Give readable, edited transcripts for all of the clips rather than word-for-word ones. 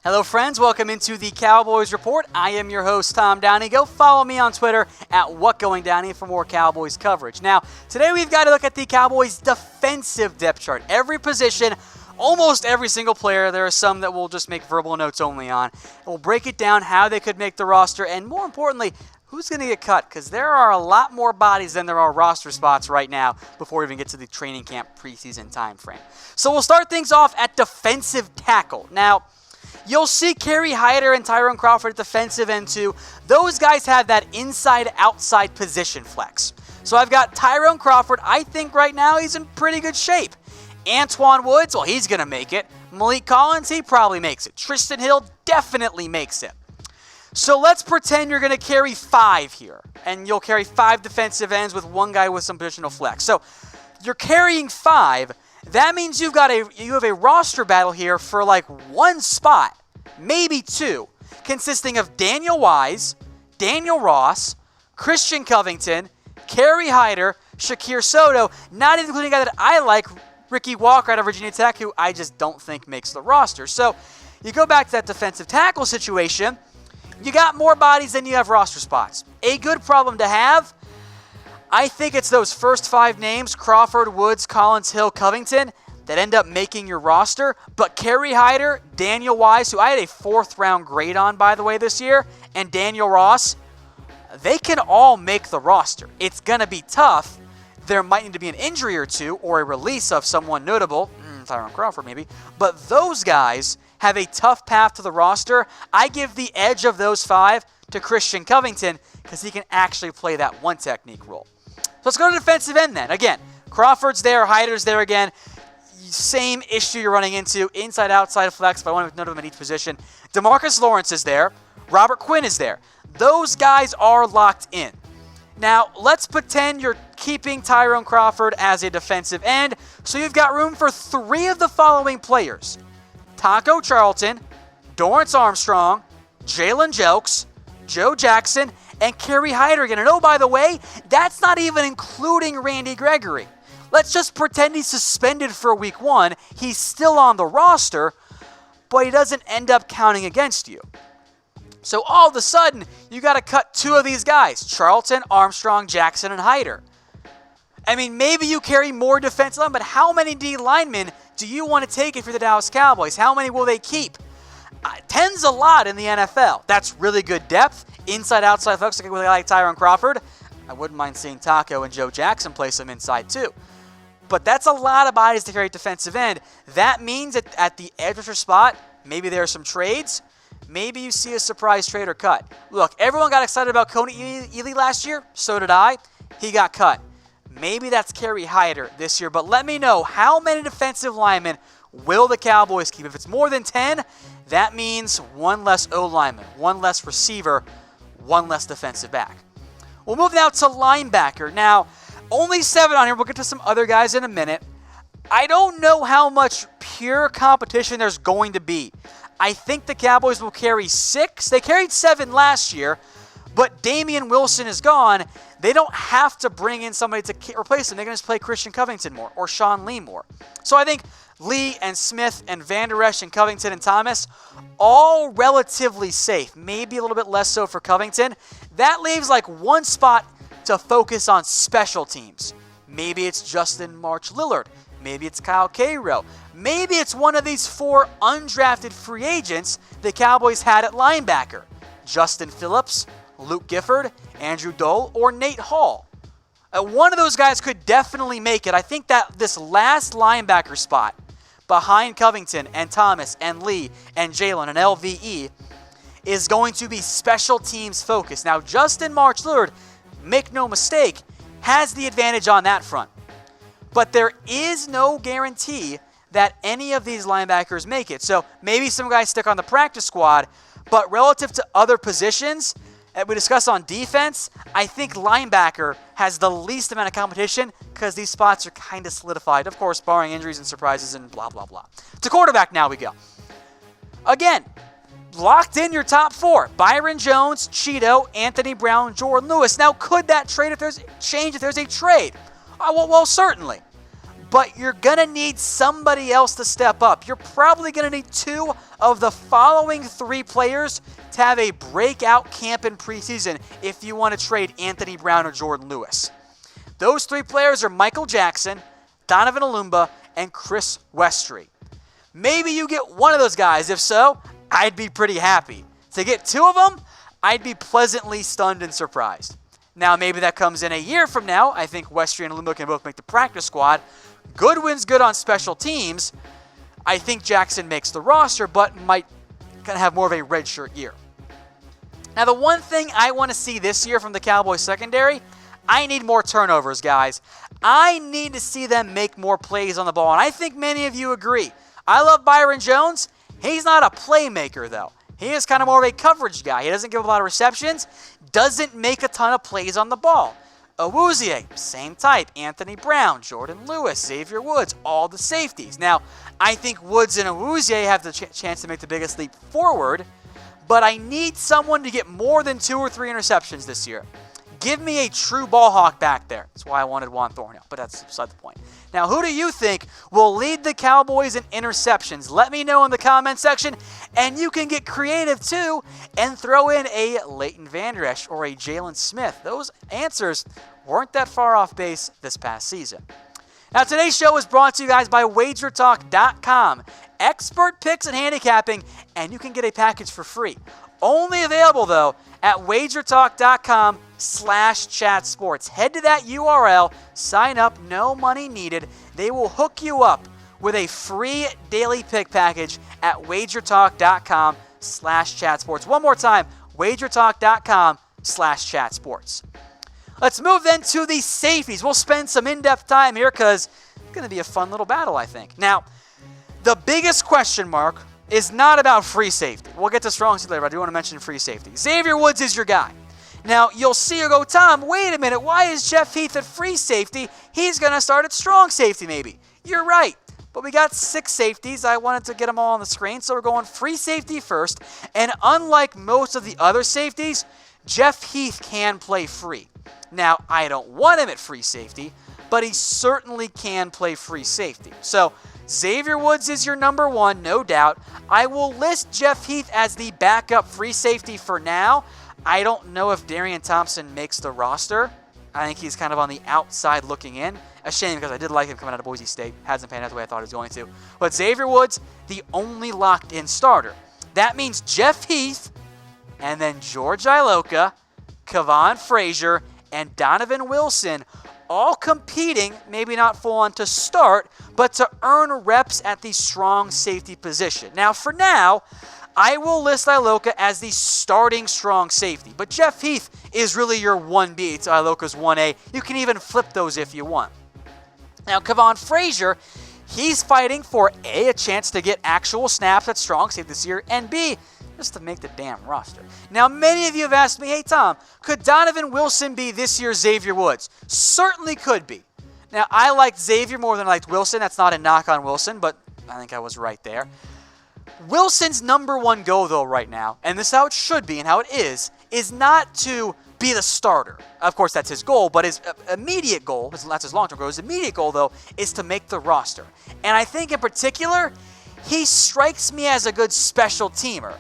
Hello friends, welcome into the Cowboys Report. I am your host, Tom Downey. Go follow me on Twitter at WhatGoingDowney for more Cowboys coverage. Now, today we've got to look at the Cowboys' defensive depth chart. Every position, almost every single player. There are some that we'll just make verbal notes only on. And we'll break it down, how they could make the roster, and more importantly, who's going to get cut, because there are a lot more bodies than there are roster spots right now before we even get to the training camp preseason time frame. So we'll start things off at defensive tackle. Now, you'll see Kerry Hyder and Tyrone Crawford at defensive end too. Those guys have that inside-outside position flex. So I've got Tyrone Crawford. I think right now he's in pretty good shape. Antwaun Woods, well, he's going to make it. Malik Collins, he probably makes it. Trysten Hill definitely makes it. So let's pretend you're going to carry 5 here. And you'll carry 5 defensive ends with one guy with some positional flex. So you're carrying 5. That means you have a roster battle here for like one spot, maybe 2, consisting of Daniel Wise, Daniel Ross, Christian Covington, Kerry Hyder, Shakir Soto, not even including a guy that I like, Ricky Walker out of Virginia Tech, who I just don't think makes the roster. So you go back to that defensive tackle situation, you got more bodies than you have roster spots. A good problem to have. I think it's those first 5 names, Crawford, Woods, Collins, Hill, Covington, that end up making your roster. But Kerry Hyder, Daniel Wise, who I had a 4th-round grade on, by the way, this year, and Daniel Ross, they can all make the roster. It's going to be tough. There might need to be an injury or two or a release of someone notable, Tyrone Crawford maybe, but those guys have a tough path to the roster. I give the edge of those 5 to Christian Covington because he can actually play that one technique role. So let's go to defensive end then. Again, Crawford's there, Hyder's there again. Same issue you're running into, inside-outside flex, but I want to note them in each position. DeMarcus Lawrence is there. Robert Quinn is there. Those guys are locked in. Now, let's pretend you're keeping Tyrone Crawford as a defensive end, so you've got room for 3 of the following players. Taco Charlton, Dorrance Armstrong, Jalen Jelks, Joe Jackson, and Kerry Hyder again. And oh, by the way, that's not even including Randy Gregory. Let's just pretend he's suspended for week 1. He's still on the roster, but he doesn't end up counting against you. So all of a sudden, you got to cut 2 of these guys, Charlton, Armstrong, Jackson, and Hyder. I mean, maybe you carry more defensive line, but how many D linemen do you want to take if you're the Dallas Cowboys? How many will they keep? 10's a lot in the NFL. That's really good depth. Inside-outside folks like Tyrone Crawford. I wouldn't mind seeing Taco and Joe Jackson play some inside too. But that's a lot of bodies to carry defensive end. That means that at the edge rusher spot, maybe there are some trades. Maybe you see a surprise trade or cut. Look, everyone got excited about Coney Ely last year. So did I. He got cut. Maybe that's Kerry Hyder this year. But let me know, how many defensive linemen will the Cowboys keep? If it's more than 10, that means 1 less O-lineman, 1 less receiver, 1 less defensive back. We'll move now to linebacker. Now, only 7 on here. We'll get to some other guys in a minute. I don't know how much pure competition there's going to be. I think the Cowboys will carry 6. They carried 7 last year, but Damian Wilson is gone. They don't have to bring in somebody to replace him. They can just play Christian Covington more or Sean Lee more. So I think Lee and Smith and Vander Esch and Covington and Thomas, all relatively safe. Maybe a little bit less so for Covington. That leaves like 1 spot to focus on special teams. Maybe it's Justin March Lillard. Maybe it's Kyle Cairo. Maybe it's one of these 4 undrafted free agents the Cowboys had at linebacker. Justin Phillips, Luke Gifford, Andrew Dole, or Nate Hall. One of those guys could definitely make it. I think that this last linebacker spot behind Covington and Thomas and Lee and Jaylon and LVE is going to be special teams focused. Now, Justin March Lillard, make no mistake, has the advantage on that front. But there is no guarantee that any of these linebackers make it. So maybe some guys stick on the practice squad, but relative to other positions that we discussed on defense, I think linebacker has the least amount of competition because these spots are kind of solidified. Of course, barring injuries and surprises and blah, blah, blah. To quarterback now we go. Again, locked in your top 4. Byron Jones, Cheeto, Anthony Brown, Jordan Lewis. Now, could that trade if there's a trade? Well, certainly. but you're going to need somebody else to step up. You're probably going to need 2 of the following 3 players to have a breakout camp in preseason if you want to trade Anthony Brown or Jordan Lewis. Those 3 players are Michael Jackson, Donovan Olumba, and Chris Westry. Maybe you get one of those guys. If so, I'd be pretty happy. To get 2 of them, I'd be pleasantly stunned and surprised. Now, maybe that comes in a year from now. I think Westry and Olumba can both make the practice squad. Goodwin's good on special teams. I think Jackson makes the roster, but might kind of have more of a redshirt year. Now, the one thing I want to see this year from the Cowboys secondary, I need more turnovers, guys. I need to see them make more plays on the ball, and I think many of you agree. I love Byron Jones. He's not a playmaker, though. He is kind of more of a coverage guy. He doesn't give a lot of receptions, doesn't make a ton of plays on the ball. Awuzie, same type. Anthony Brown, Jordan Lewis, Xavier Woods, all the safeties. Now, I think Woods and Awuzie have the chance to make the biggest leap forward, but I need someone to get more than 2 or 3 interceptions this year. Give me a true ball hawk back there. That's why I wanted Juan Thornhill, but that's beside the point. Now, who do you think will lead the Cowboys in interceptions? Let me know in the comment section, and you can get creative too and throw in a Leighton Vander Esch or a Jaylon Smith. Those answers weren't that far off base this past season. Now, today's show is brought to you guys by WagerTalk.com. Expert picks and handicapping, and you can get a package for free. Only available, though, at WagerTalk.com/chatsports. Head to that URL, sign up, no money needed. They will hook you up with a free daily pick package at WagerTalk.com/chatsports. One more time, WagerTalk.com/chatsports. Let's move then to the safeties. We'll spend some in-depth time here because it's going to be a fun little battle, I think. Now, the biggest question mark is not about free safety. We'll get to strong safety later, but I do want to mention free safety. Xavier Woods is your guy. Now, you'll see or go, Tom, wait a minute. Why is Jeff Heath at free safety? He's going to start at strong safety maybe. You're right. But we got 6 safeties. I wanted to get them all on the screen, so we're going free safety first. And unlike most of the other safeties, Jeff Heath can play free. Now, I don't want him at free safety, but he certainly can play free safety. So, Xavier Woods is your number 1, no doubt. I will list Jeff Heath as the backup free safety for now. I don't know if Darian Thompson makes the roster. I think he's kind of on the outside looking in. A shame because I did like him coming out of Boise State. Hasn't panned out the way I thought he was going to. But Xavier Woods, the only locked-in starter. That means Jeff Heath, and then George Iloka, Kavon Frazier, and Donovan Wilson all competing, maybe not full on to start, but to earn reps at the strong safety position. Now, for now, I will list Iloka as the starting strong safety, but Jeff Heath is really your 1B to Iloka's 1A. You can even flip those if you want. Now, Kavon Frazier, he's fighting for A, a chance to get actual snaps at strong safety this year, and B, just to make the damn roster. Now, many of you have asked me, hey, Tom, could Donovan Wilson be this year's Xavier Woods? Certainly could be. Now, I liked Xavier more than I liked Wilson. That's not a knock on Wilson, but I think I was right there. Wilson's number 1 goal, though, right now, and this is how it should be and how it is not to be the starter. Of course, that's his goal, but his immediate goal, that's his long-term goal, his immediate goal, though, is to make the roster. And I think in particular, he strikes me as a good special teamer.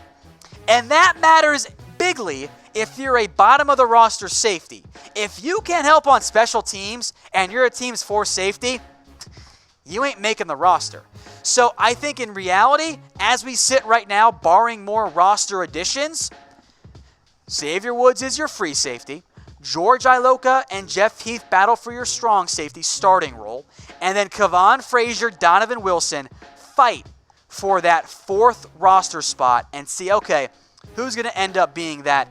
And that matters bigly if you're a bottom-of-the-roster safety. If you can't help on special teams and you're a team's 4th safety, you ain't making the roster. So I think in reality, as we sit right now, barring more roster additions, Xavier Woods is your free safety. George Iloka and Jeff Heath battle for your strong safety starting role. And then Kavon Frazier, Donovan Wilson fight for that 4th roster spot and see, okay, who's going to end up being that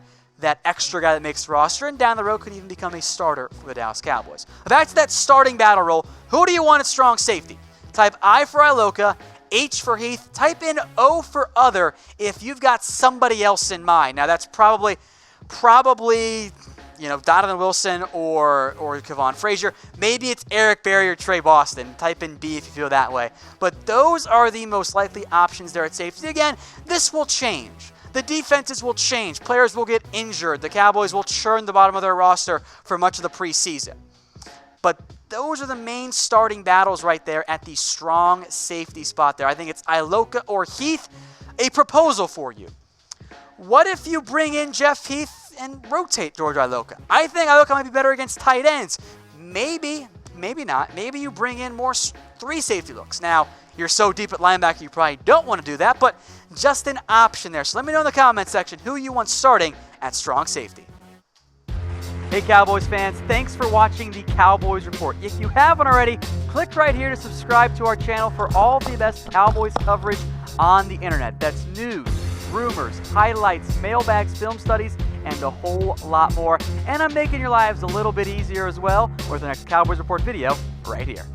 extra guy that makes the roster and down the road could even become a starter for the Dallas Cowboys. Back to that starting battle role. Who do you want at strong safety? Type I for Iloka, H for Heath. Type in O for other if you've got somebody else in mind. Now that's probably Donovan Wilson or Kavon Frazier. Maybe it's Eric Berry or Trey Boston. Type in B if you feel that way. But those are the most likely options there at safety. Again, this will change. The defenses will change. Players will get injured. The Cowboys will churn the bottom of their roster for much of the preseason. But those are the main starting battles right there at the strong safety spot there. I think it's Iloka or Heath. A proposal for you. What if you bring in Jeff Heath and rotate George Iloka? I think Iloka might be better against tight ends. Maybe not. Maybe you bring in more 3 safety looks. Now, you're so deep at linebacker you probably don't want to do that, but just an option there. So let me know in the comment section who you want starting at strong safety. Hey Cowboys fans, thanks for watching the Cowboys Report. If you haven't already, click right here to subscribe to our channel for all the best Cowboys coverage on the internet. That's news, rumors, highlights, mailbags, film studies, and a whole lot more. And I'm making your lives a little bit easier as well with the next Cowboys Report video right here.